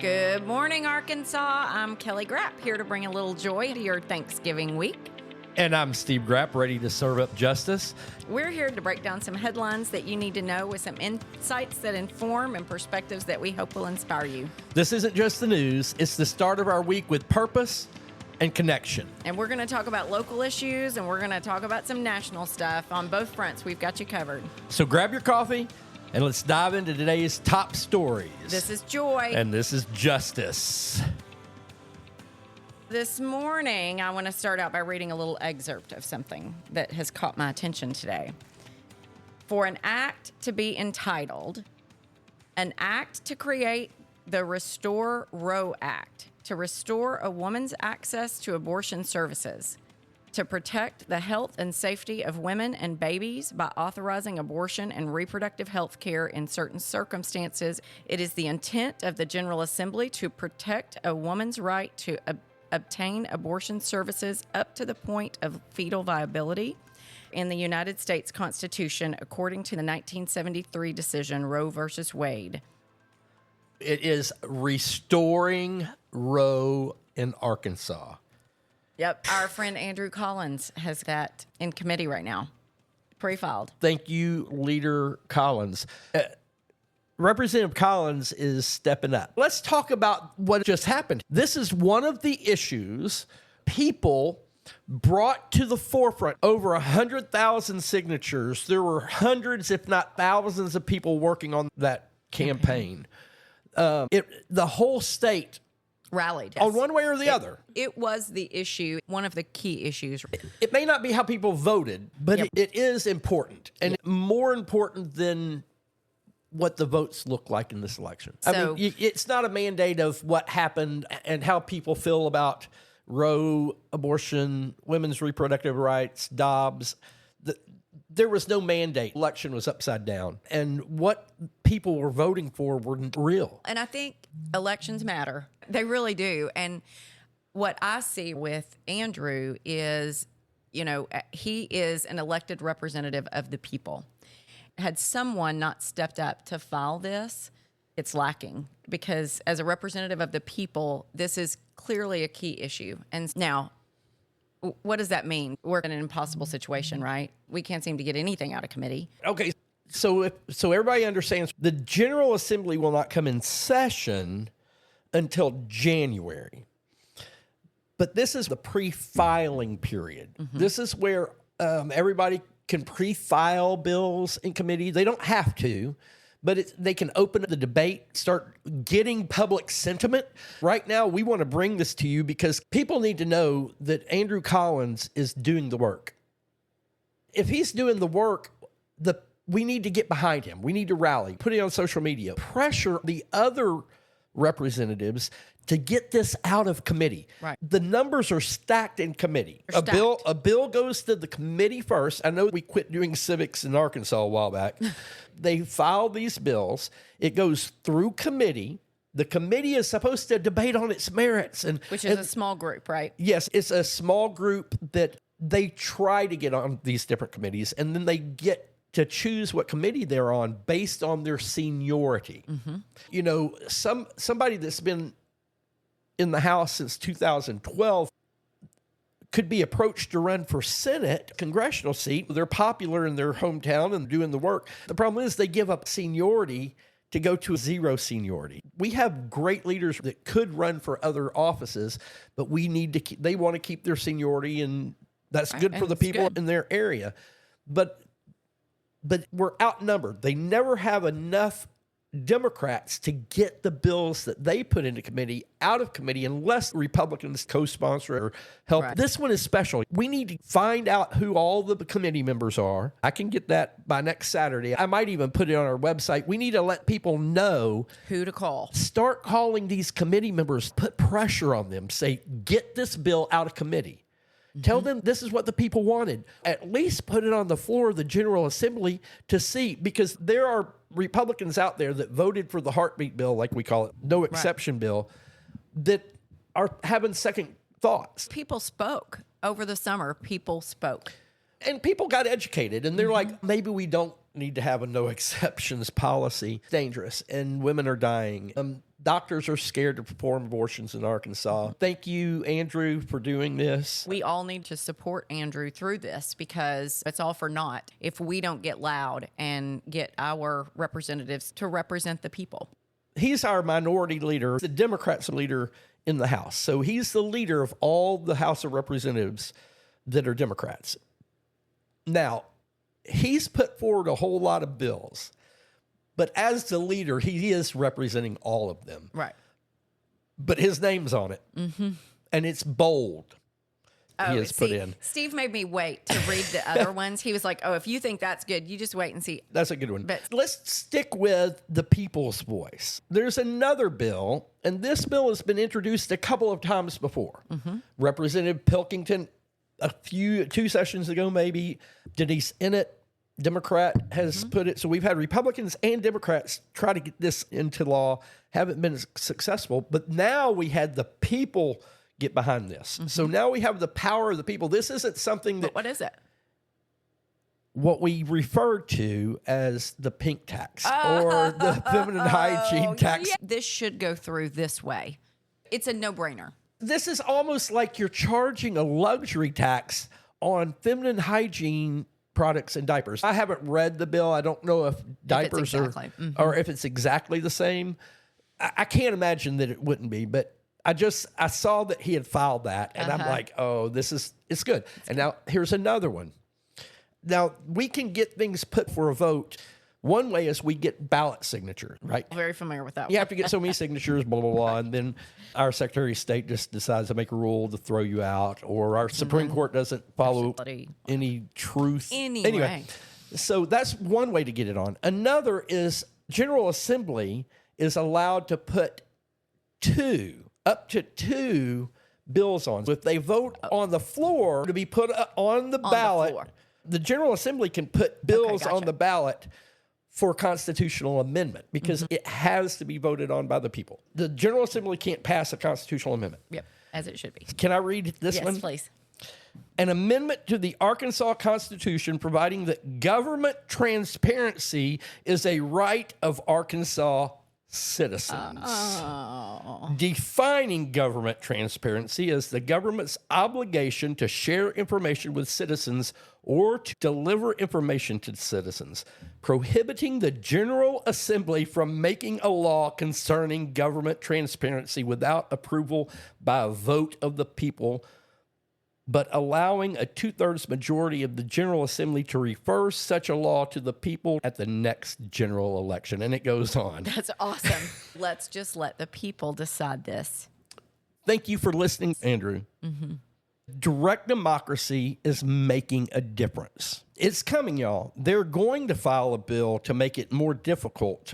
Good morning, Arkansas. I'm Kelly Grappe, here to bring a little joy to your Thanksgiving week. And I'm Steve Grappe, ready to serve up justice. We're here to break down some headlines that you need to know with some insights that inform and perspectives that we hope will inspire you. This isn't just the news, it's the start of our week with purpose and connection. And we're going to talk about local issues, and we're going to talk about some national stuff. On both fronts, we've got you covered. So grab your coffee, and let's dive into today's top stories. This is Joy. And this is Justice. This morning, I want to start out by reading a little excerpt of something that has caught my attention today. For an act to be entitled, an act to create the Restore Roe Act, to restore a woman's access to abortion services, to protect the health and safety of women and babies by authorizing abortion and reproductive health care in certain circumstances. It is the intent of the General Assembly to protect a woman's right to obtain abortion services up to the point of fetal viability in the United States Constitution, according to the 1973 decision, Roe versus Wade. It is Restoring Roe in Arkansas. Yep. Our friend Andrew Collins has that in committee right now, pre-filed. Thank you, Leader Collins. Representative Collins is stepping up. Let's talk about what just happened. This is one of the issues people brought to the forefront. Over 100,000 signatures. There were hundreds, if not thousands, of people working on that campaign. The whole state Rallied. on one way or the other. It was the issue, one of the key issues. It may not be how people voted, but it is important, and more important than what the votes look like in this election. So, it's not a mandate of what happened and how people feel about Roe, abortion, women's reproductive rights, Dobbs. There was no mandate. Election was upside down. And what people were voting for weren't real. And I think elections matter. They really do. And what I see with Andrew is, he is an elected representative of the people. Had someone not stepped up to file this, it's lacking, because as a representative of the people, this is clearly a key issue. And now, what does that mean? We're in an impossible situation, right? We can't seem to get anything out of committee. Okay, so everybody understands the General Assembly will not come in session until January. But this is the pre-filing period. Mm-hmm. This is where everybody can pre-file bills in committee. They don't have to, but they can open the debate, start getting public sentiment. Right now, we want to bring this to you because people need to know that Andrew Collins is doing the work. If he's doing the work, we need to get behind him. We need to rally, put it on social media, pressure the other representatives to get this out of committee. Right. The numbers are stacked in committee. A bill goes to the committee first. I know we quit doing civics in Arkansas a while back. They file these bills. It goes through committee. The committee is supposed to debate on its merits. Which is a small group, right? Yes, it's a small group that they try to get on these different committees, and then they get to choose what committee they're on based on their seniority. Mm-hmm. Somebody that's been in the House since 2012 could be approached to run for Senate, congressional seat. They're popular in their hometown and doing the work. The problem is they give up seniority to go to zero seniority. We have great leaders that could run for other offices, but they want to keep their seniority, and that's good for the people in their area. But we're outnumbered. They never have enough Democrats to get the bills that they put into committee out of committee unless Republicans co-sponsor or help. Right. This one is special. We need to find out who all the committee members are. I can get that by next Saturday. I might even put it on our website. We need to let people know who to call. Start calling these committee members, put pressure on them, say, get this bill out of committee. Mm-hmm. Tell them this is what the people wanted. At least put it on the floor of the General Assembly to see, because there are Republicans out there that voted for the heartbeat bill, like we call it, no exception bill, that are having second thoughts. People spoke over the summer. People spoke. And people got educated, and they're like, maybe we don't need to have a no exceptions policy. Dangerous, and women are dying. Doctors are scared to perform abortions in Arkansas. Thank you, Andrew, for doing this. We all need to support Andrew through this because it's all for naught if we don't get loud and get our representatives to represent the people. He's our minority leader, the Democrats' leader in the House. So he's the leader of all the House of Representatives that are Democrats. Now, he's put forward a whole lot of bills, but as the leader, he is representing all of them. Right. But his name's on it, and it's bold. He has put in. Steve made me wait to read the other ones. He was like, oh, if you think that's good, you just wait and see. That's a good one. But let's stick with the people's voice. There's another bill, and this bill has been introduced a couple of times before. Representative Pilkington, 2 sessions ago maybe, Denise Ennett, Democrat, has put it. So we've had Republicans and Democrats try to get this into law, haven't been successful. But now we had the people get behind this. So now we have the power of the people. This isn't something that... But what is it? What we refer to as the pink tax or the feminine hygiene tax. Yeah. This should go through this way. It's a no-brainer. This is almost like you're charging a luxury tax on feminine hygiene products and diapers. I haven't read the bill. I don't know if diapers or if it's exactly the same. I can't imagine that it wouldn't be, but I saw that he had filed that, and I'm like, oh, it's good. And now here's another one. Now, we can get things put for a vote. One way is we get ballot signatures, right? Very familiar with that. You have to get so many signatures, blah, blah, blah. And then our Secretary of State just decides to make a rule to throw you out, or our Supreme Court doesn't follow any truth. Anyway, so that's one way to get it on. Another is General Assembly is allowed to put up to two bills on. So if they vote on the floor to be put on the ballot, the General Assembly can put bills on the ballot for constitutional amendment because it has to be voted on by the people. The General Assembly can't pass a constitutional amendment. Yep, as it should be. Can I read this one? Yes, please. An amendment to the Arkansas Constitution providing that government transparency is a right of Arkansas citizens. Defining government transparency as the government's obligation to share information with citizens or to deliver information to citizens, prohibiting the General Assembly from making a law concerning government transparency without approval by a vote of the people, but allowing a 2/3 majority of the General Assembly to refer such a law to the people at the next general election. And it goes on. That's awesome. Let's just let the people decide this. Thank you for listening, Andrew. Direct democracy is making a difference. It's coming, y'all. They're going to file a bill to make it more difficult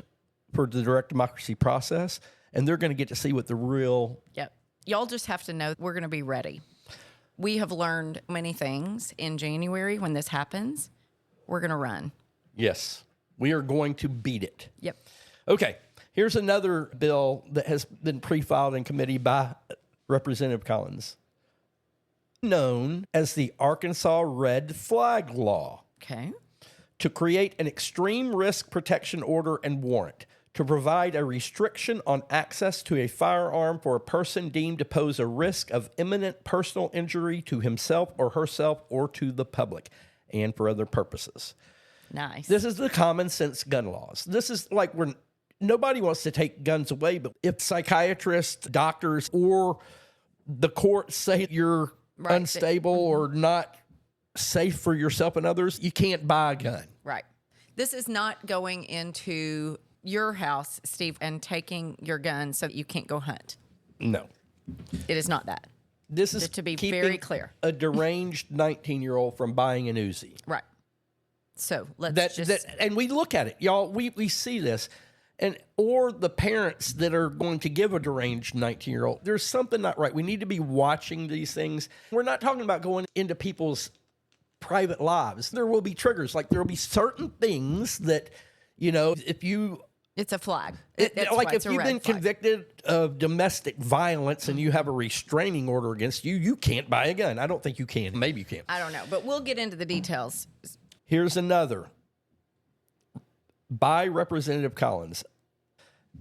for the direct democracy process, and they're going to get to see what the real... Yep. Y'all just have to know we're going to be ready. We have learned many things in January when this happens. We're going to run. Yes, we are going to beat it. Yep. Okay, here's another bill that has been pre-filed in committee by Representative Collins, known as the Arkansas Red Flag Law. Okay. To create an extreme risk protection order and warrant, to provide a restriction on access to a firearm for a person deemed to pose a risk of imminent personal injury to himself or herself or to the public, and for other purposes. Nice. This is the common sense gun laws. This is like when nobody wants to take guns away, but if psychiatrists, doctors, or the courts say you're unstable or not safe for yourself and others, you can't buy a gun. Right. This is not going into your house, Steve, and taking your gun so that you can't go hunt. No. It is not that. This is to be very clear. A deranged 19-year-old from buying an Uzi. Right. So let's and we look at it, y'all. We see this, or the parents that are going to give a deranged 19-year-old. There's something not right. We need to be watching these things. We're not talking about going into people's private lives. There will be triggers. Like there will be certain things that, if you... It's a flag. Like if you've been convicted of domestic violence and you have a restraining order against you, you can't buy a gun. I don't think you can. Maybe you can. I don't know, but we'll get into the details. Here's another by Representative Collins.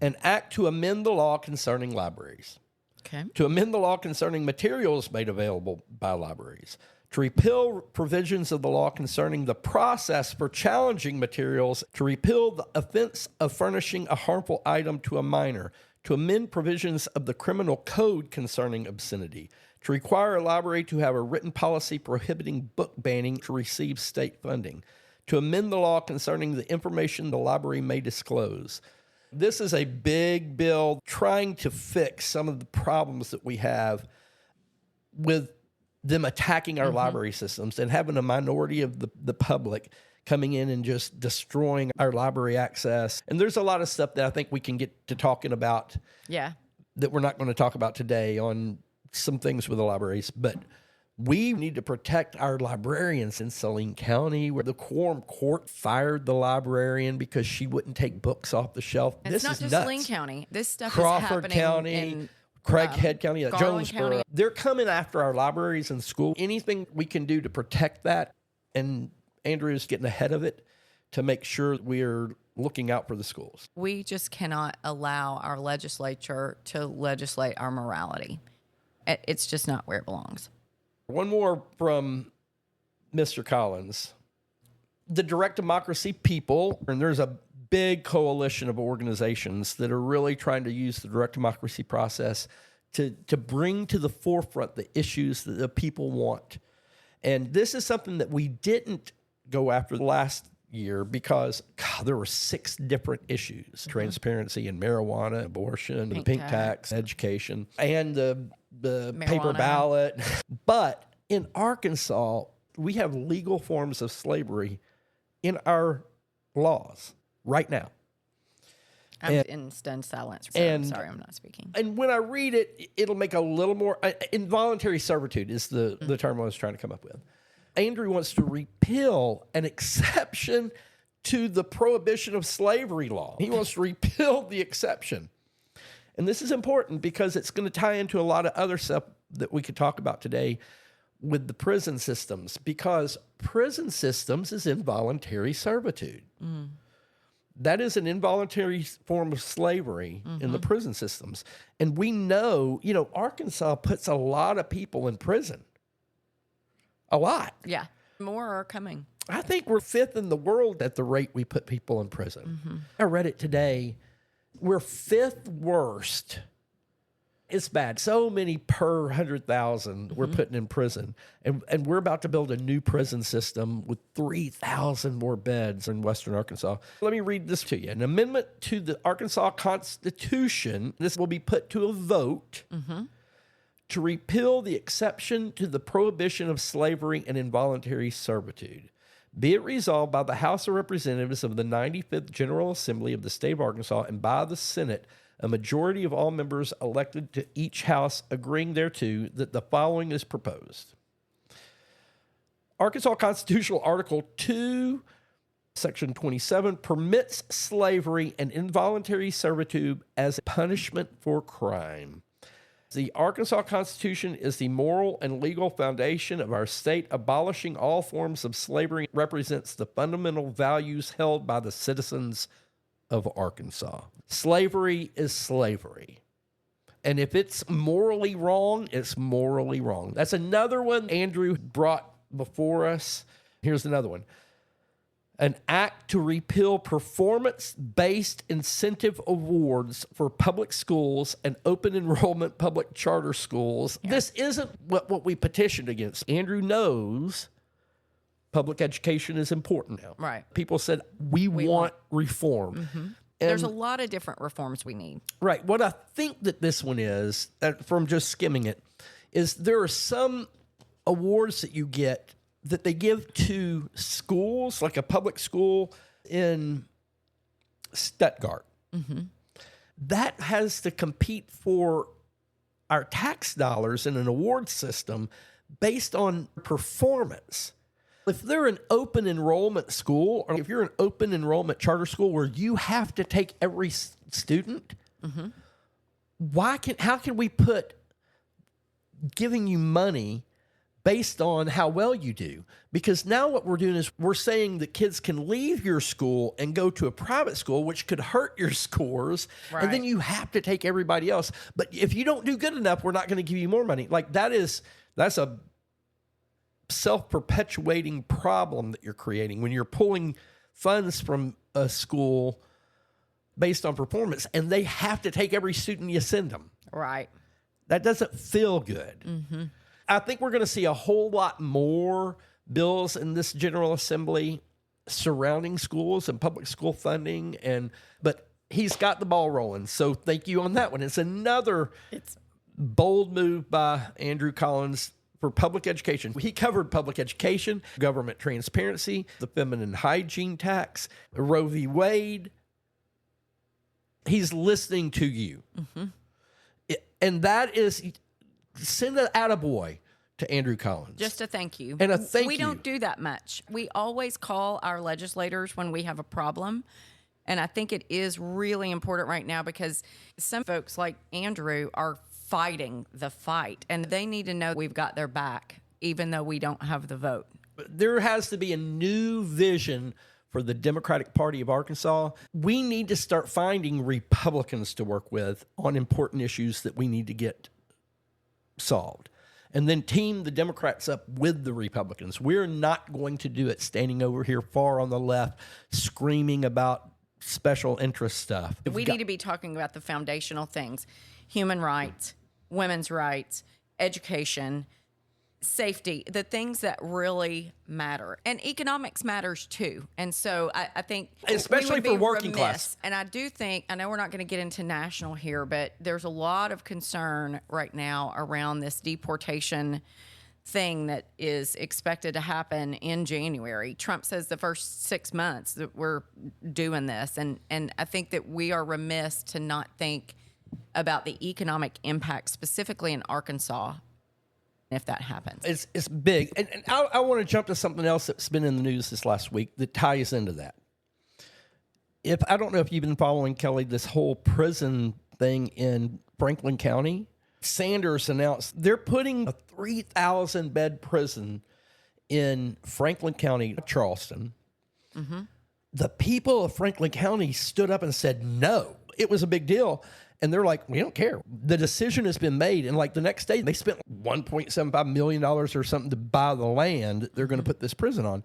an act to amend the law concerning libraries, Okay. to amend the law concerning materials made available by libraries, to repeal provisions of the law concerning the process for challenging materials, to repeal the offense of furnishing a harmful item to a minor, to amend provisions of the criminal code concerning obscenity, to require a library to have a written policy prohibiting book banning to receive state funding, to amend the law concerning the information the library may disclose. This is a big bill trying to fix some of the problems that we have with them attacking our library systems and having a minority of the public coming in and just destroying our library access. And there's a lot of stuff that I think we can get to talking about that we're not going to talk about today on some things with the libraries. But we need to protect our librarians in Saline County, where the quorum court fired the librarian because she wouldn't take books off the shelf. It's not just Saline County. This stuff Crawford is happening County, in Craighead County, Garland Jonesboro. County. They're coming after our libraries and schools. Anything we can do to protect that, and Andrew is getting ahead of it to make sure we're looking out for the schools. We just cannot allow our legislature to legislate our morality. It's just not where it belongs. One more from Mr. Collins. The direct democracy people, and there's a big coalition of organizations that are really trying to use the direct democracy process to bring to the forefront the issues that the people want. And this is something that we didn't go after last year because there were 6 different issues: transparency in marijuana, abortion, the pink tax, education, and the paper ballot. But in Arkansas, we have legal forms of slavery in our laws right now. I'm in stunned silence. So I'm sorry, I'm not speaking. And when I read it, it'll make a little more... involuntary servitude is the term I was trying to come up with. Andrew wants to repeal an exception to the prohibition of slavery law. He wants to repeal the exception. And this is important because it's going to tie into a lot of other stuff that we could talk about today with the prison systems, because prison systems is involuntary servitude. That is an involuntary form of slavery in the prison systems. And we know, Arkansas puts a lot of people in prison. A lot. Yeah. More are coming. I think we're 5th in the world at the rate we put people in prison. I read it today. We're 5th worst. It's bad. So many per 100,000 we're putting in prison. And we're about to build a new prison system with 3,000 more beds in Western Arkansas. Let me read this to you. An amendment to the Arkansas Constitution, this will be put to a vote to repeal the exception to the prohibition of slavery and involuntary servitude. Be it resolved by the House of Representatives of the 95th General Assembly of the State of Arkansas and by the Senate, a majority of all members elected to each house agreeing thereto, that the following is proposed. Arkansas Constitutional Article 2, Section 27, permits slavery and involuntary servitude as punishment for crime. The Arkansas Constitution is the moral and legal foundation of our state. Abolishing all forms of slavery represents the fundamental values held by the citizens of Arkansas. Slavery is slavery. And if it's morally wrong, it's morally wrong. That's another one Andrew brought before us. Here's another one. An act to repeal performance-based incentive awards for public schools and open enrollment public charter schools. Yeah. This isn't what we petitioned against. Andrew knows public education is important now. Right. People said, we want reform. There's a lot of different reforms we need. Right. What I think that this one is, from just skimming it, is there are some awards that you get that they give to schools, like a public school in Stuttgart. That has to compete for our tax dollars in an award system based on performance. If they're an open enrollment school, or if you're an open enrollment charter school where you have to take every student, how can we put giving you money based on how well you do. Because now what we're doing is we're saying that kids can leave your school and go to a private school, which could hurt your scores. Right. And then you have to take everybody else. But if you don't do good enough, we're not going to give you more money. Like that's a self-perpetuating problem that you're creating when you're pulling funds from a school based on performance, and they have to take every student you send them. Right. That doesn't feel good. Mm-hmm. I think we're going to see a whole lot more bills in this General Assembly surrounding schools and public school funding, but he's got the ball rolling. So thank you on that one. It's another bold move by Andrew Collins for public education. He covered public education, government transparency, the feminine hygiene tax, Roe v. Wade. He's listening to you. Mm-hmm. And that is, send an attaboy to Andrew Collins. Just a thank you. And a thank you. We don't do that much. We always call our legislators when we have a problem. And I think it is really important right now because some folks like Andrew are fighting the fight. And they need to know we've got their back, even though we don't have the vote. There has to be a new vision for the Democratic Party of Arkansas. We need to start finding Republicans to work with on important issues that we need to get solved. And then team the Democrats up with the Republicans. We're not going to do it standing over here far on the left, screaming about special interest stuff. We need to be talking about the foundational things: human rights, women's rights, education, safety, the things that really matter. And economics matters too. And so I think especially for working class. And I do think, I know we're not going to get into national here, but there's a lot of concern right now around this deportation thing that is expected to happen in January. Trump says the first 6 months that we're doing this. And I think that we are remiss to not think about the economic impact specifically in Arkansas if that happens. It's big. And I want to jump to something else that's been in the news this last week that ties into that. I don't know if you've been following, Kelly, this whole prison thing in Franklin County. Sanders announced they're putting a 3,000-bed prison in Franklin County, Charleston. Mm-hmm. The people of Franklin County stood up and said no. It was a big deal. And they're like, we don't care. The decision has been made. And like the next day, they spent $1.75 million or something to buy the land that they're going to put this prison on.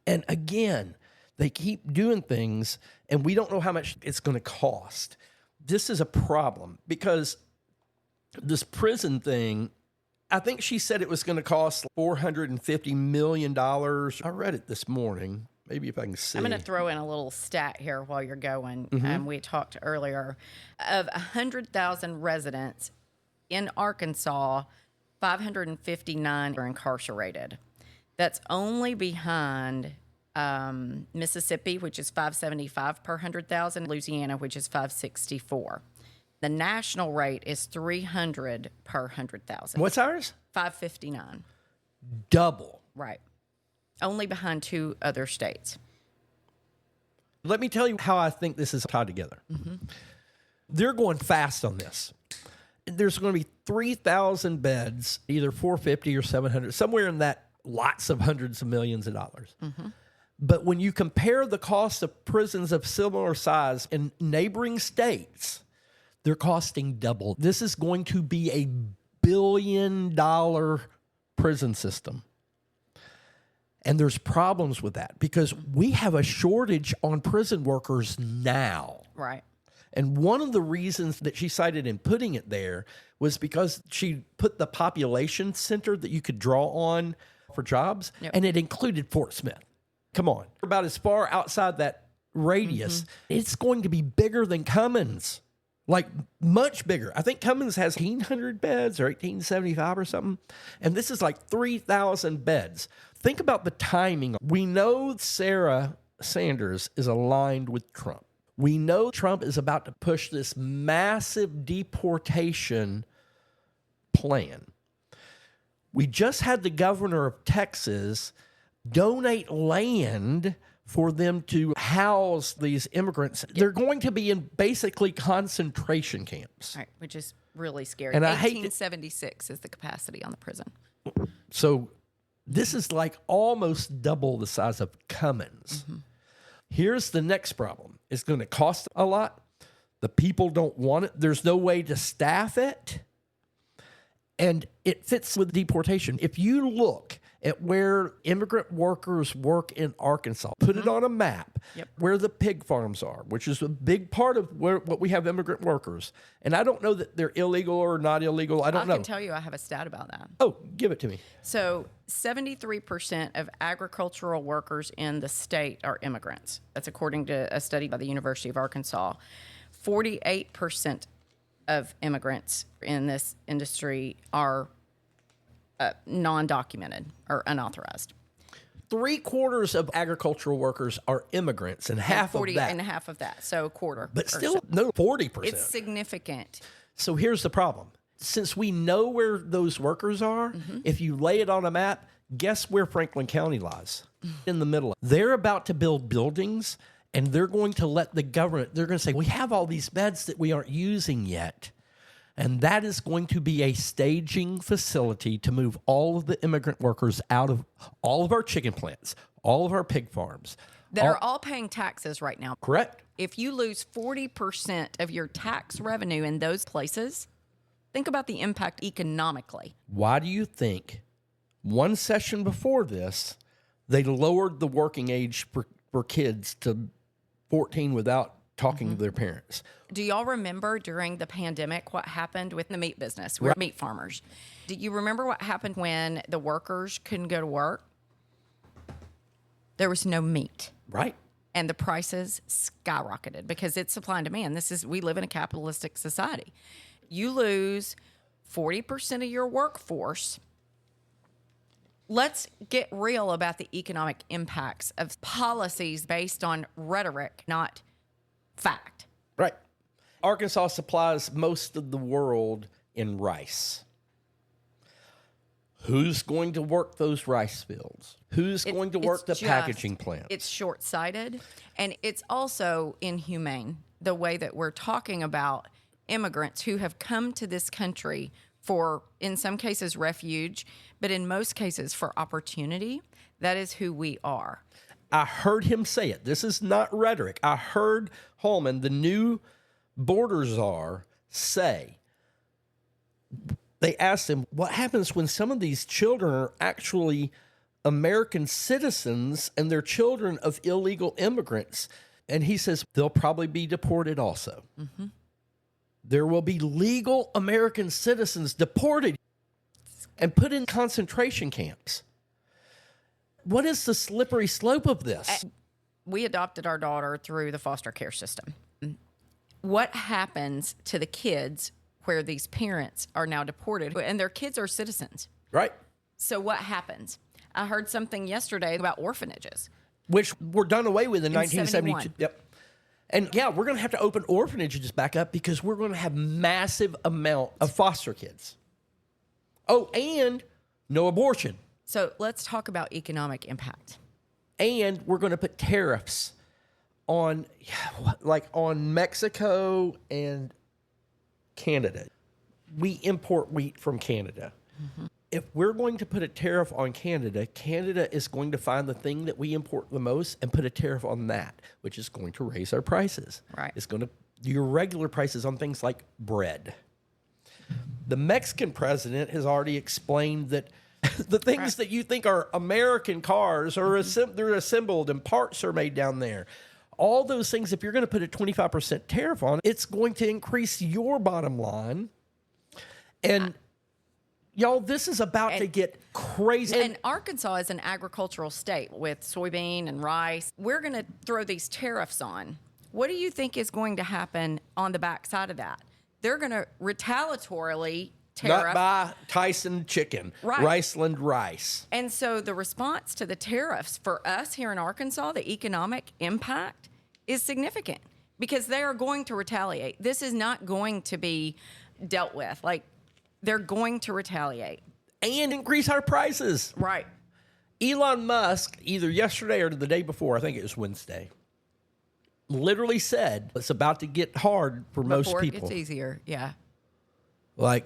And again, they keep doing things, and we don't know how much it's going to cost. This is a problem because this prison thing, I think she said it was going to cost $450 million. I read it this morning. Maybe if I can see. I'm going to throw in a little stat here while you're going. Mm-hmm. We talked earlier of 100,000 residents in Arkansas, 559 are incarcerated. That's only behind Mississippi, which is 575 per 100,000, Louisiana, which is 564. The national rate is 300 per 100,000. What's ours? 559. Double. Right. Only behind 2 other states. Let me tell you how I think this is tied together. Mm-hmm. They're going fast on this. There's going to be 3,000 beds, either 450 or 700, somewhere in that, lots of hundreds of millions of dollars. Mm-hmm. But when you compare the cost of prisons of similar size in neighboring states, they're costing double. This is going to be a $1 billion prison system. And there's problems with that because we have a shortage on prison workers now. Right. And one of the reasons that she cited in putting it there was because she put the population center that you could draw on for jobs, and it included Fort Smith. Come on. About as far outside that radius, it's going to be bigger than Cummins. Like, much bigger. I think Cummins has 1,800 beds or 1,875 or something. And this is like 3,000 beds. Think about the timing. We know Sarah Sanders is aligned with Trump. We know Trump is about to push this massive deportation plan. We just had the governor of Texas donate land for them to house these immigrants. They're going to be in basically concentration camps. Right, which is really scary. And 1876 is the capacity on the prison. So This is like almost double the size of Cummins. Here's the next problem. It's going to cost a lot. The people don't want it. There's no way to staff it. And it fits with deportation. If you look at where immigrant workers work in Arkansas, put it on a map, where the pig farms are, which is a big part of what we have immigrant workers. And I don't know that they're illegal or not illegal. I don't know. I can tell you I have a stat about that. Oh, give it to me. So 73% of agricultural workers in the state are immigrants. That's according to a study by the University of Arkansas. 48% of immigrants in this industry are non-documented or unauthorized. 3/4 of agricultural workers are immigrants, and half of that. And half of that, so a quarter. But still, no, 40%. It's significant. So here's the problem. Since we know where those workers are, if you lay it on a map, guess where Franklin County lies? In the middle. They're about to build buildings, and they're going to let the government, they're going to say, we have all these beds that we aren't using yet. And that is going to be a staging facility to move all of the immigrant workers out of all of our chicken plants, all of our pig farms. That are all paying taxes right now. Correct. If you lose 40% of your tax revenue in those places, think about the impact economically. Why do you think one session before this, they lowered the working age for kids to 14 without talking to their parents? Do y'all remember during the pandemic what happened with the meat business? We're meat farmers. Do you remember what happened when the workers couldn't go to work? There was no meat. Right. And the prices skyrocketed because it's supply and demand. We live in a capitalistic society. You lose 40% of your workforce. Let's get real about the economic impacts of policies based on rhetoric, not fact. Right. Arkansas supplies most of the world in rice. Who's going to work those rice fields? Who's going to work the packaging plant? It's short-sighted, and it's also inhumane, the way that we're talking about immigrants who have come to this country for, in some cases, refuge, but in most cases for opportunity. That is who we are. I heard him say it. This is not rhetoric. I heard Holman, the new border czar, say, they asked him, what happens when some of these children are actually American citizens and they're children of illegal immigrants? And he says, they'll probably be deported also. There will be legal American citizens deported and put in concentration camps. What is the slippery slope of this? We adopted our daughter through the foster care system. What happens to the kids where these parents are now deported and their kids are citizens? Right. So what happens? I heard something yesterday about orphanages. Which were done away with in 1972. 71. Yep. And yeah, we're going to have to open orphanages back up because we're going to have massive amount of foster kids. Oh, and no abortion. So let's talk about economic impact. And we're going to put tariffs on Mexico and Canada. We import wheat from Canada. If we're going to put a tariff on Canada, Canada is going to find the thing that we import the most and put a tariff on that, which is going to raise our prices. Right. It's going to do your regular prices on things like bread. The Mexican president has already explained that the things that you think are American cars are they're assembled and parts are made down there. All those things, if you're going to put a 25% tariff on, it's going to increase your bottom line. And y'all, this is about to get crazy. And Arkansas is an agricultural state with soybean and rice. We're going to throw these tariffs on. What do you think is going to happen on the backside of that? They're going to retaliatorily tariff. Not buy Tyson chicken, Riceland rice. And so the response to the tariffs for us here in Arkansas, the economic impact is significant because they are going to retaliate. This is not going to be dealt with. Like, they're going to retaliate. And increase our prices. Right. Elon Musk, either yesterday or the day before, I think it was Wednesday, literally said it's about to get hard for most people. Before it gets easier, yeah. Like,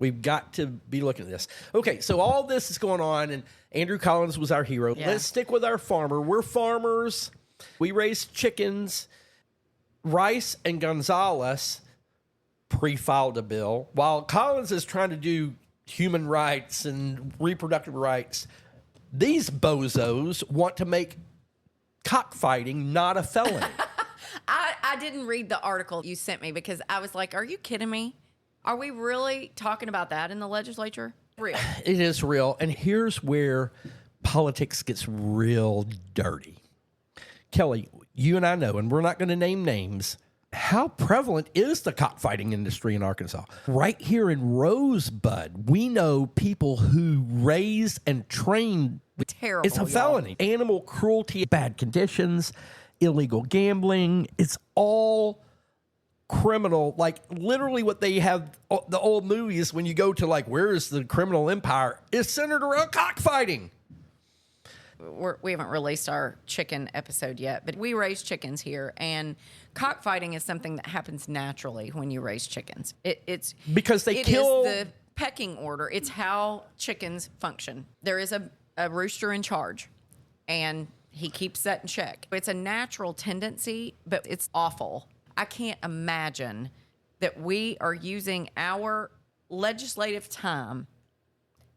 We've got to be looking at this. Okay, so all this is going on, and Andrew Collins was our hero. Yeah. Let's stick with our farmer. We're farmers. We raise chickens. Rice and Gonzalez pre-filed a bill, while Collins is trying to do human rights and reproductive rights. These bozos want to make cockfighting not a felony. I didn't read the article you sent me because I was like, are you kidding me? Are we really talking about that in the legislature? Real. It is real. And here's where politics gets real dirty. Kelly, you and I know, and we're not going to name names, how prevalent is the cockfighting industry in Arkansas? Right here in Rosebud, we know people who raise and train. Terrible. It's a felony. Animal cruelty, bad conditions, illegal gambling. It's all criminal. Like literally what they have, the old movies when you go to like, where is the criminal empire? It's centered around cockfighting. We haven't released our chicken episode yet, but we raise chickens here, and cockfighting is something that happens naturally when you raise chickens. It's because they it kill is the pecking order. It's how chickens function. There is a rooster in charge, and he keeps that in check. It's a natural tendency, but it's awful. I can't imagine that we are using our legislative time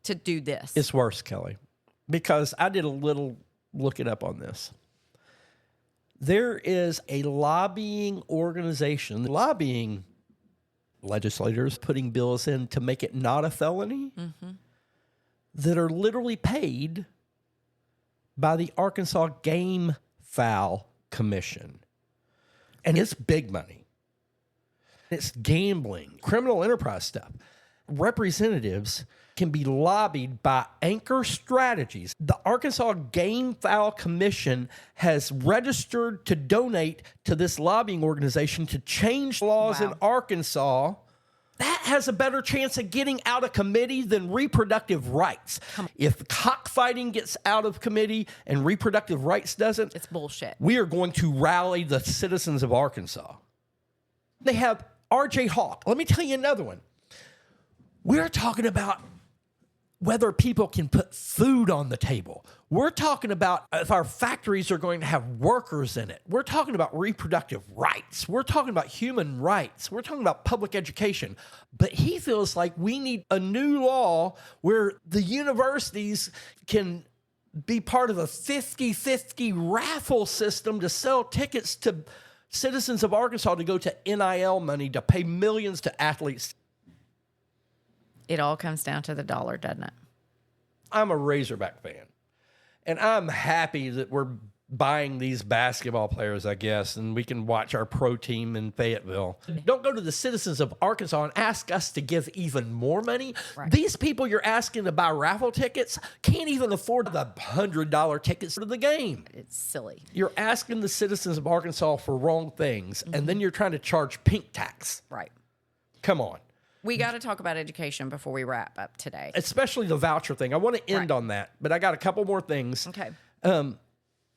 to do this. It's worse, Kelly. Because I did a little looking up on this. There is a lobbying organization lobbying legislators, putting bills in to make it not a felony, that are literally paid by the Arkansas Game Fowl Commission. And it's big money. It's gambling, criminal enterprise stuff. Representatives can be lobbied by Anchor Strategies. The Arkansas Game Fowl Commission has registered to donate to this lobbying organization to change laws in Arkansas. That has a better chance of getting out of committee than reproductive rights. If cockfighting gets out of committee and reproductive rights doesn't, it's bullshit. We are going to rally the citizens of Arkansas. They have R.J. Hawk. Let me tell you another one. We're talking about whether people can put food on the table. We're talking about if our factories are going to have workers in it. We're talking about reproductive rights. We're talking about human rights. We're talking about public education. But he feels like we need a new law where the universities can be part of a 50-50 raffle system to sell tickets to citizens of Arkansas to go to NIL money to pay millions to athletes. It all comes down to the dollar, doesn't it? I'm a Razorback fan, and I'm happy that we're buying these basketball players, I guess, and we can watch our pro team in Fayetteville. Don't go to the citizens of Arkansas and ask us to give even more money. Right. These people you're asking to buy raffle tickets can't even afford the $100 tickets to the game. It's silly. You're asking the citizens of Arkansas for wrong things, and then you're trying to charge pink tax. Right. Come on. We got to talk about education before we wrap up today. Especially the voucher thing. I want to end on that, but I got a couple more things. Okay.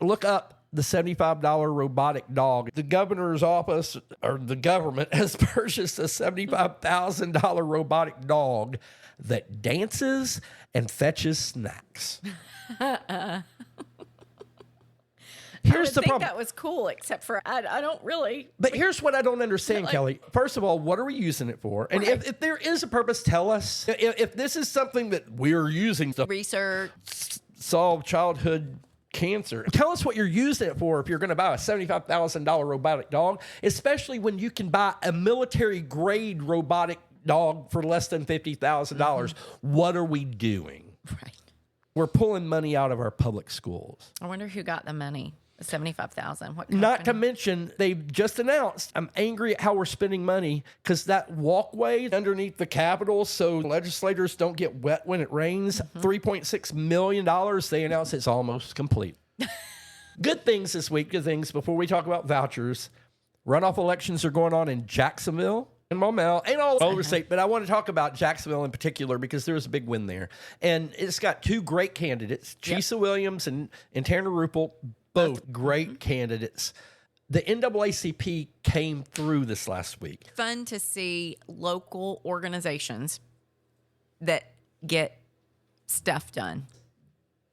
Look up the $75 robotic dog. The governor's office, or the government, has purchased a $75,000 robotic dog that dances and fetches snacks. Here's the problem. That was cool, except for I don't really. But here's what I don't understand, Kelly. First of all, what are we using it for? And if there is a purpose, tell us. If this is something that we're using to research, solve childhood cancer, tell us what you're using it for if you're going to buy a $75,000 robotic dog, especially when you can buy a military-grade robotic dog for less than $50,000. What are we doing? Right. We're pulling money out of our public schools. I wonder who got the money. $75,000. Not to mention, they've just announced, I'm angry at how we're spending money because that walkway underneath the Capitol so legislators don't get wet when it rains, $3.6 million, they announced it's almost complete. Good things this week, good things before we talk about vouchers. Runoff elections are going on in Jacksonville and Maumelle and all over the state, but I want to talk about Jacksonville in particular because there's a big win there. And it's got two great candidates, Chisa Williams and Tanner Ruppel, both great candidates. The NAACP came through this last week. Fun to see local organizations that get stuff done.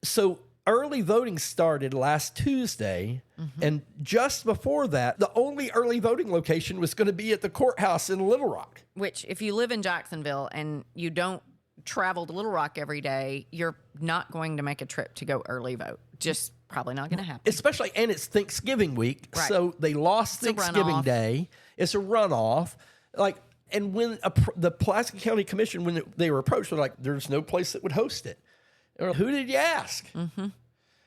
So early voting started last Tuesday, and just before that, the only early voting location was going to be at the courthouse in Little Rock. Which, if you live in Jacksonville and you don't travel to Little Rock every day, you're not going to make a trip to go early vote. Just probably not going to happen. Especially, and it's Thanksgiving week, Right. so they lost It's a Thanksgiving runoff. Day. It's a runoff. And when the Pulaski County Commission, when they were approached, they're like, "There's no place that would host it." They're like, who did you ask? The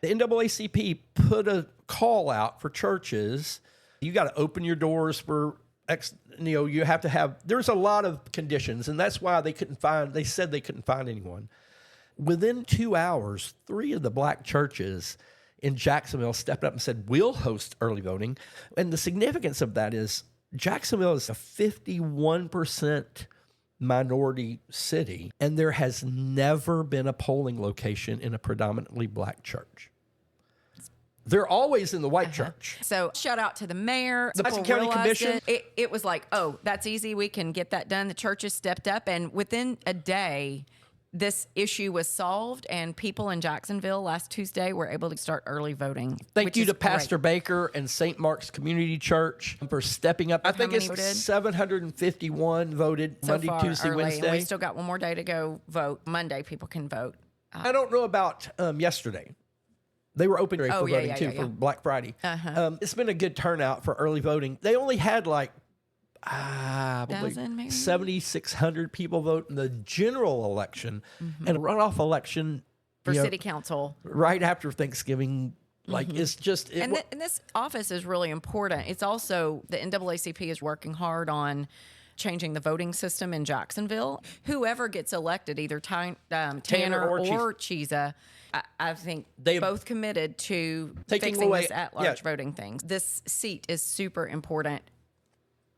NAACP put a call out for churches. You got to open your doors for you have to have. There's a lot of conditions, and that's why they said they couldn't find anyone. Within 2 hours, 3 of the black churches in Jacksonville stepped up and said, we'll host early voting. And the significance of that is Jacksonville is a 51% minority city, and there has never been a polling location in a predominantly black church. They're always in the white church. So shout out to the mayor. The People County realized Commission. It was like, oh, that's easy. We can get that done. The churches stepped up, and within a day, this issue was solved, and people in Jacksonville last Tuesday were able to start early voting. Thank you to Pastor Baker and St. Mark's Community Church for stepping up. I think many it's voted? 751 voted So Monday, far Tuesday, early, Wednesday. And we still got one more day to go vote. Monday, people can vote. I don't know about yesterday. They were open for voting too yeah. for Black Friday. It's been a good turnout for early voting. They only had like 7,600 people vote in the general election, and a runoff election For city council. right after Thanksgiving. Like it's just And this office is really important. It's also the NAACP is working hard on changing the voting system in Jacksonville. Whoever gets elected, either Tanner or Chiesa, I think they both committed to fixing this at-large voting things. This seat is super important,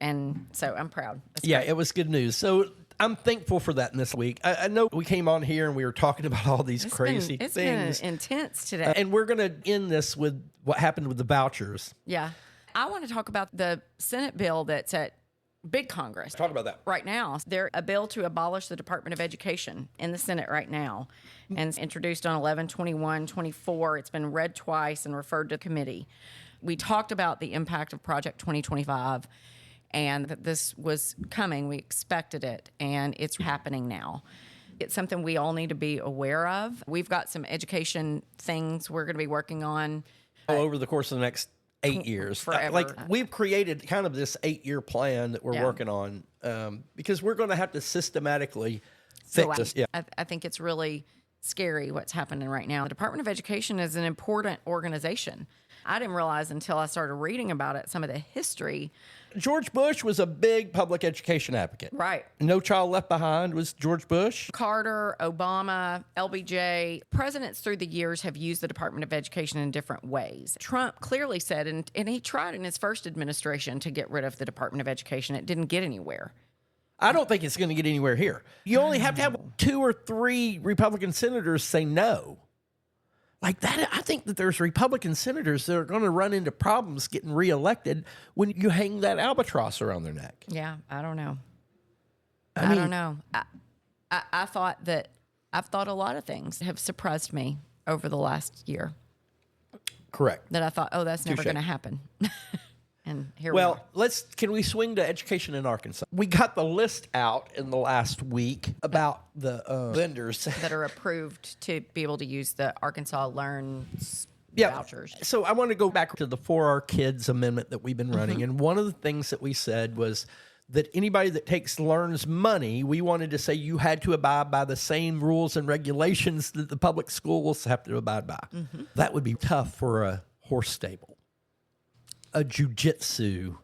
and so I'm proud. It was good news. So I'm thankful for that in this week. I know we came on here and we were talking about all these crazy things. It's been intense today. And we're going to end this with what happened with the vouchers. Yeah. I want to talk about the Senate bill that's at big Congress. Talk about that. Right now, there's a bill to abolish the Department of Education in the Senate right now. And it's introduced on 11/21/24. It's been read twice and referred to committee. We talked about the impact of Project 2025 and that this was coming. We expected it, and it's happening now. It's something we all need to be aware of. We've got some education things we're going to be working on Over the course of the next 8 years. Forever. Like we've created kind of this 8-year plan that we're working on because we're going to have to systematically fix this. Yeah. I think it's really scary what's happening right now. The Department of Education is an important organization. I didn't realize until I started reading about it, some of the history. George Bush was a big public education advocate. Right. No Child Left Behind was George Bush. Carter, Obama, LBJ, presidents through the years have used the Department of Education in different ways. Trump clearly said, and he tried in his first administration to get rid of the Department of Education. It didn't get anywhere. I don't think it's going to get anywhere here. You only have to have 2 or 3 Republican senators say no. Like that, I think that there's Republican senators that are going to run into problems getting reelected when you hang that albatross around their neck. Yeah, I don't know. I don't know. I thought that I've thought a lot of things have surprised me over the last year. Correct. That I thought, oh, that's never going to happen. And here we Well, are. can we swing to education in Arkansas? We got the list out in the last week about the vendors That are approved to be able to use the Arkansas Learn vouchers. So I want to go back to the For Our Kids amendment that we've been running. And one of the things that we said was that anybody that learns money, we wanted to say you had to abide by the same rules and regulations that the public schools have to abide by. That would be tough for a horse stable, a jiu-jitsu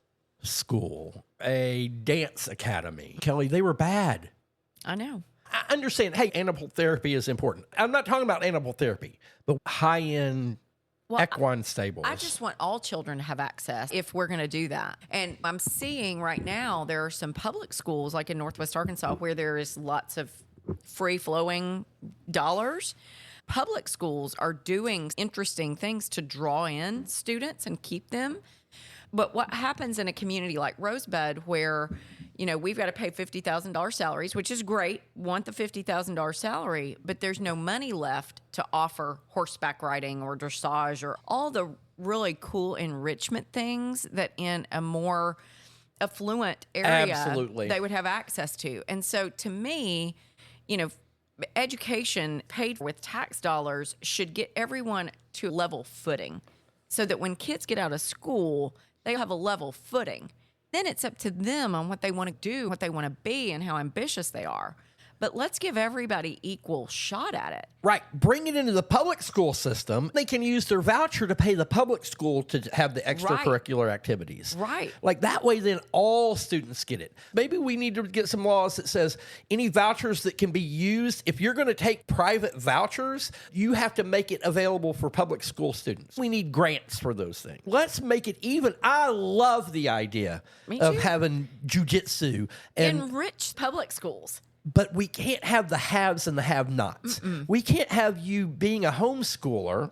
school, a dance academy. Kelly, they were bad. I know. I understand, hey, animal therapy is important. I'm not talking about animal therapy, but high-end equine stables. I just want all children to have access if we're going to do that. And I'm seeing right now there are some public schools like in Northwest Arkansas where there is lots of free-flowing dollars. Public schools are doing interesting things to draw in students and keep them. But what happens in a community like Rosebud where You know, we've got to pay $50,000 salaries, which is great. Want the $50,000 salary, but there's no money left to offer horseback riding or dressage or all the really cool enrichment things that in a more affluent area Absolutely. they would have access to. And so to me, you know, education paid with tax dollars should get everyone to a level footing so that when kids get out of school, they have a level footing. Then it's up to them on what they want to do, what they want to be, and how ambitious they are. But let's give everybody equal shot at it. Right. Bring it into the public school system. They can use their voucher to pay the public school to have the extracurricular activities. Right. Like that way, then all students get it. Maybe we need to get some laws that says any vouchers that can be used, if you're going to take private vouchers, you have to make it available for public school students. We need grants for those things. Let's make it even. I love the idea of having jujitsu and enrich public schools. But we can't have the haves and the have-nots. We can't have you being a homeschooler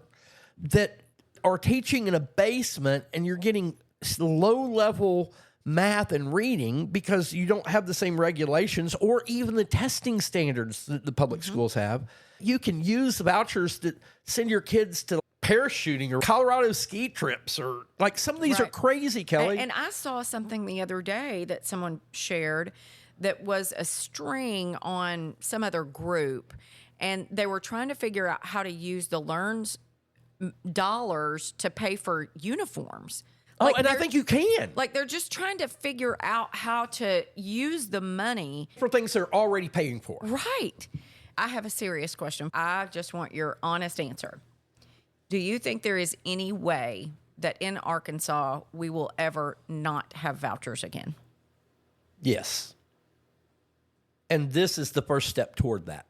that are teaching in a basement and you're getting low-level math and reading because you don't have the same regulations or even the testing standards that the public schools have. You can use vouchers to send your kids to parachuting or Colorado ski trips or like some of these are crazy, Kelly. And I saw something the other day that someone shared that was a string on some other group, and they were trying to figure out how to use the LEARN's dollars to pay for uniforms. Like and I think you can. Like they're just trying to figure out how to use the money for things they're already paying for. Right. I have a serious question. I just want your honest answer. Do you think there is any way that in Arkansas we will ever not have vouchers again? Yes. And this is the first step toward that.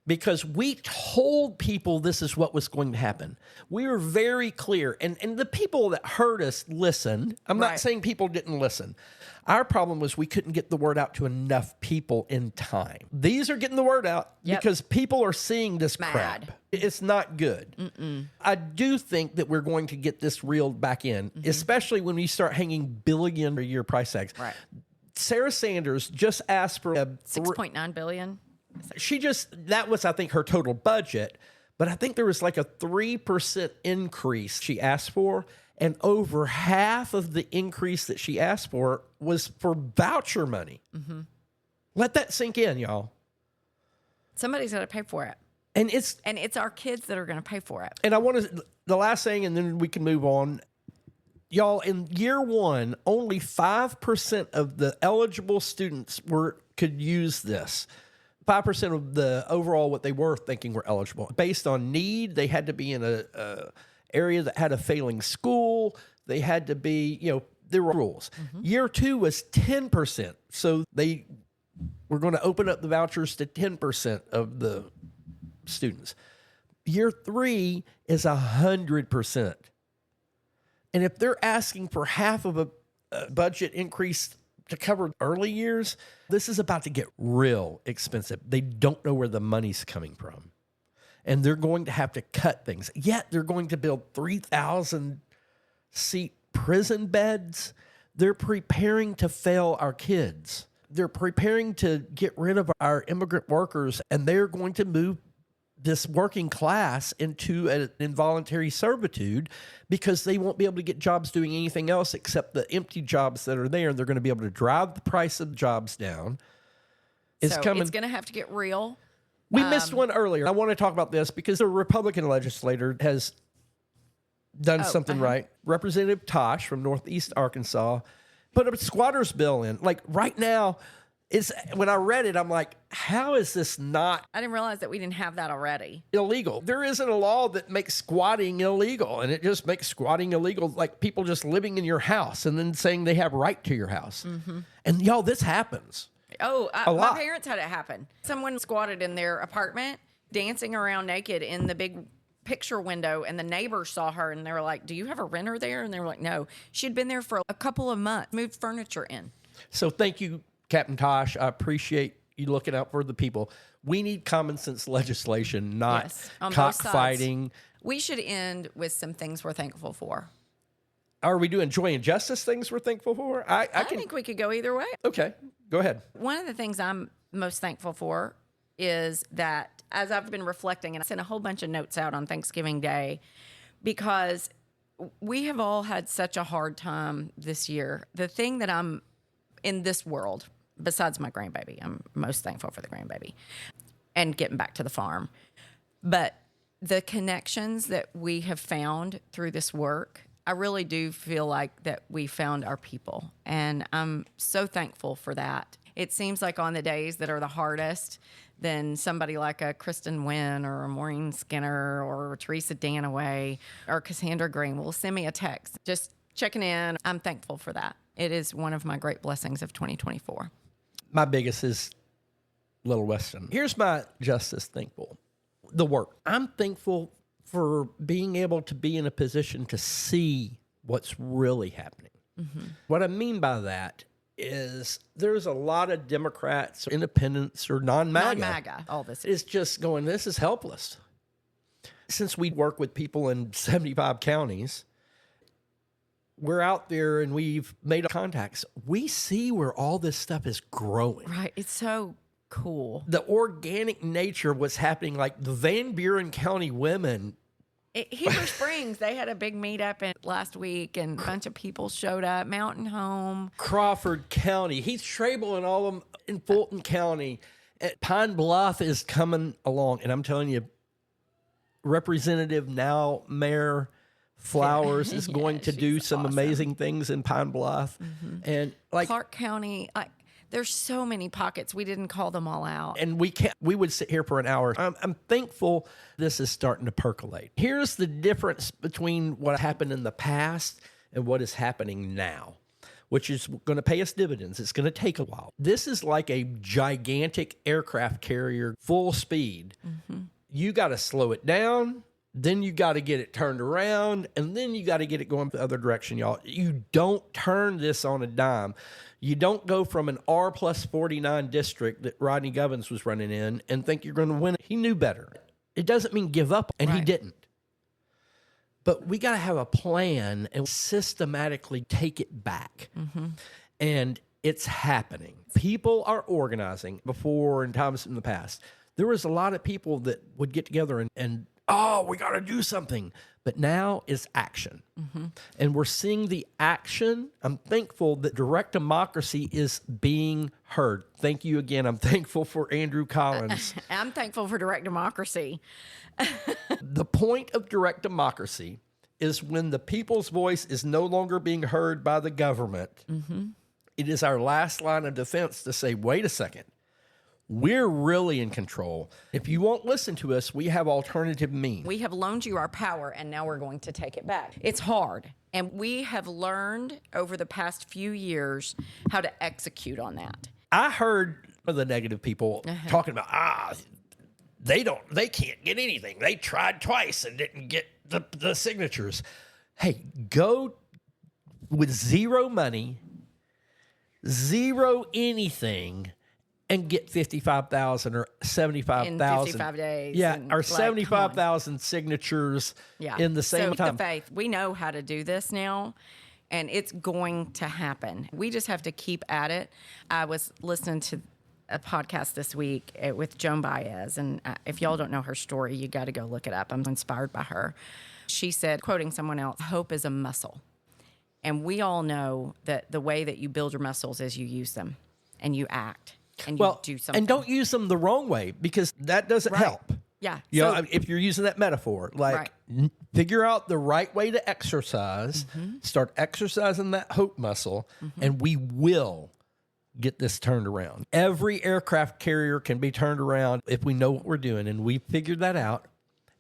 Because we told people this is what was going to happen. We were very clear. And the people that heard us listened. I'm not saying people didn't listen. Our problem was we couldn't get the word out to enough people in time. These are getting the word out because people are seeing this crap. It's not good. I do think that we're going to get this reeled back in, especially when we start hanging billion-a-year price tags. Right. Sarah Sanders just asked for $6.9 billion. That was, I think, her total budget. But I think there was like a 3% increase she asked for. And over half of the increase that she asked for was for voucher money. Let that sink in, y'all. Somebody's got to pay for it. And it's our kids that are going to pay for it. And I want to, the last thing, and then we can move on. Y'all, in year one, only 5% of the eligible students could use this. 5% of the overall what they were thinking were eligible. Based on need, they had to be in a area that had a failing school. They had to be, there were rules. Year two was 10%. So they were going to open up the vouchers to 10% of the students. Year three is 100%. And if they're asking for half of a budget increase to cover early years, this is about to get real expensive. They don't know where the money's coming from. And they're going to have to cut things. Yet they're going to build 3,000 seat prison beds. They're preparing to fail our kids. They're preparing to get rid of our immigrant workers, and they're going to move this working class into an involuntary servitude because they won't be able to get jobs doing anything else except the empty jobs that are there. And they're going to be able to drive the price of jobs down. It's coming. It's going to have to get real. We missed one earlier. I want to talk about this because the Republican legislator has done something right. Representative Tosh from Northeast Arkansas put a squatters bill in. Like right now, when I read it, I'm like, how is this not I didn't realize that we didn't have that already. illegal? There isn't a law that makes squatting illegal, and it just makes squatting illegal, like people just living in your house and then saying they have right to your house. And y'all, this happens. My parents had it happen. Someone squatted in their apartment, dancing around naked in the big picture window, and the neighbors saw her, and they were like, do you have a renter there? And they were like, no. She'd been there for a couple of months, moved furniture in. So thank you, Captain Tosh. I appreciate you looking out for the people. We need common sense legislation, not on both sides. cockfighting. We should end with some things we're thankful for. Are we doing joy and justice things we're thankful for? I think we could go either way. Okay, go ahead. One of the things I'm most thankful for is that as I've been reflecting, and I sent a whole bunch of notes out on Thanksgiving Day, because we have all had such a hard time this year. The thing that I'm in this world, besides my grandbaby, I'm most thankful for the grandbaby and getting back to the farm. But the connections that we have found through this work, I really do feel like that we found our people. And I'm so thankful for that. It seems like on the days that are the hardest, then somebody like a Kristen Wynn or a Maureen Skinner or Teresa Danaway or Cassandra Green will send me a text just checking in. I'm thankful for that. It is one of my great blessings of 2024. My biggest is Little Weston. Here's my justice thankful. The work. I'm thankful for being able to be in a position to see what's really happening. Mm-hmm. What I mean by that is there's a lot of Democrats, independents, or non-MAGA. All this is just going, this is helpless. Since we work with people in 75 counties, we're out there and we've made contacts. We see where all this stuff is growing. Right. It's so cool. The organic nature of what's happening, like the Van Buren County women. Heber Springs, they had a big meetup last week, and a bunch of people showed up. Mountain Home. Crawford County. Heath Strable and all of them in Fulton County. Pine Bluff is coming along. And I'm telling you, Representative, now Mayor Flowers, is going to do some amazing things in Pine Bluff. Mm-hmm. And like Clark County, there's so many pockets. We didn't call them all out. And we would sit here for an hour. I'm thankful this is starting to percolate. Here's the difference between what happened in the past and what is happening now, which is going to pay us dividends. It's going to take a while. This is like a gigantic aircraft carrier, full speed. Mm-hmm. You got to slow it down. Then you got to get it turned around, and then you got to get it going the other direction, y'all. You don't turn this on a dime. You don't go from an R+49 district that Rodney Govins was running in and think you're going to win. He knew better. It doesn't mean give up, and he didn't. But we got to have a plan and systematically take it back. Mm-hmm. And it's happening. People are organizing. Before, in times in the past, there was a lot of people that would get together and oh, we got to do something. But now is action. Mm-hmm. And we're seeing the action. I'm thankful that direct democracy is being heard. Thank you again. I'm thankful for Andrew Collins. I'm thankful for direct democracy. The point of direct democracy is when the people's voice is no longer being heard by the government. Mm-hmm. It is our last line of defense to say, wait a second. We're really in control. If you won't listen to us, we have alternative means. We have loaned you our power, and now we're going to take it back. It's hard, and we have learned over the past few years how to execute on that. I heard the negative people talking about, they can't get anything. They tried twice and didn't get the signatures. Hey, go with zero money, zero anything, and get 55,000 or 75,000 in 55 days. Yeah, or 75,000 signatures in the same time. The faith, we know how to do this now, and it's going to happen. We just have to keep at it. I was listening to a podcast this week with Joan Baez, and if y'all don't know her story, you got to go look it up. I'm inspired by her. She said, quoting someone else, hope is a muscle. And we all know that the way that you build your muscles is you use them and you act. And you do something. And don't use them the wrong way, because that doesn't help. Yeah. You know, if you're using that metaphor, like figure out the right way to exercise, start exercising that hope muscle, and we will get this turned around. Every aircraft carrier can be turned around if we know what we're doing, and we figured that out.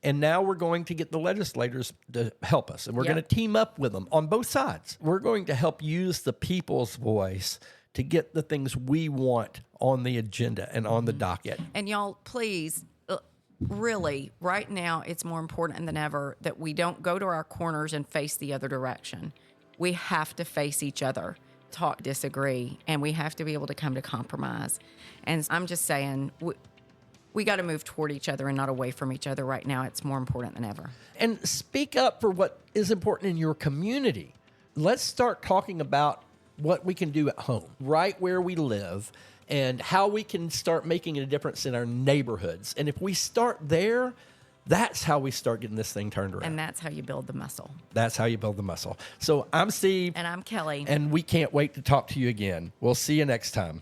And now we're going to get the legislators to help us, and we're going to team up with them on both sides. We're going to help use the people's voice to get the things we want on the agenda and on the docket. And y'all, please, really, right now, it's more important than ever that we don't go to our corners and face the other direction. We have to face each other, talk, disagree, and we have to be able to come to compromise. And I'm just saying, we got to move toward each other and not away from each other right now. It's more important than ever. And speak up for what is important in your community. let's start talking about what we can do at home, right where we live, and how we can start making a difference in our neighborhoods. And if we start there, that's how we start getting this thing turned around. And that's how you build the muscle. That's how you build the muscle. So I'm Steve. And I'm Kelly. And we can't wait to talk to you again. We'll see you next time.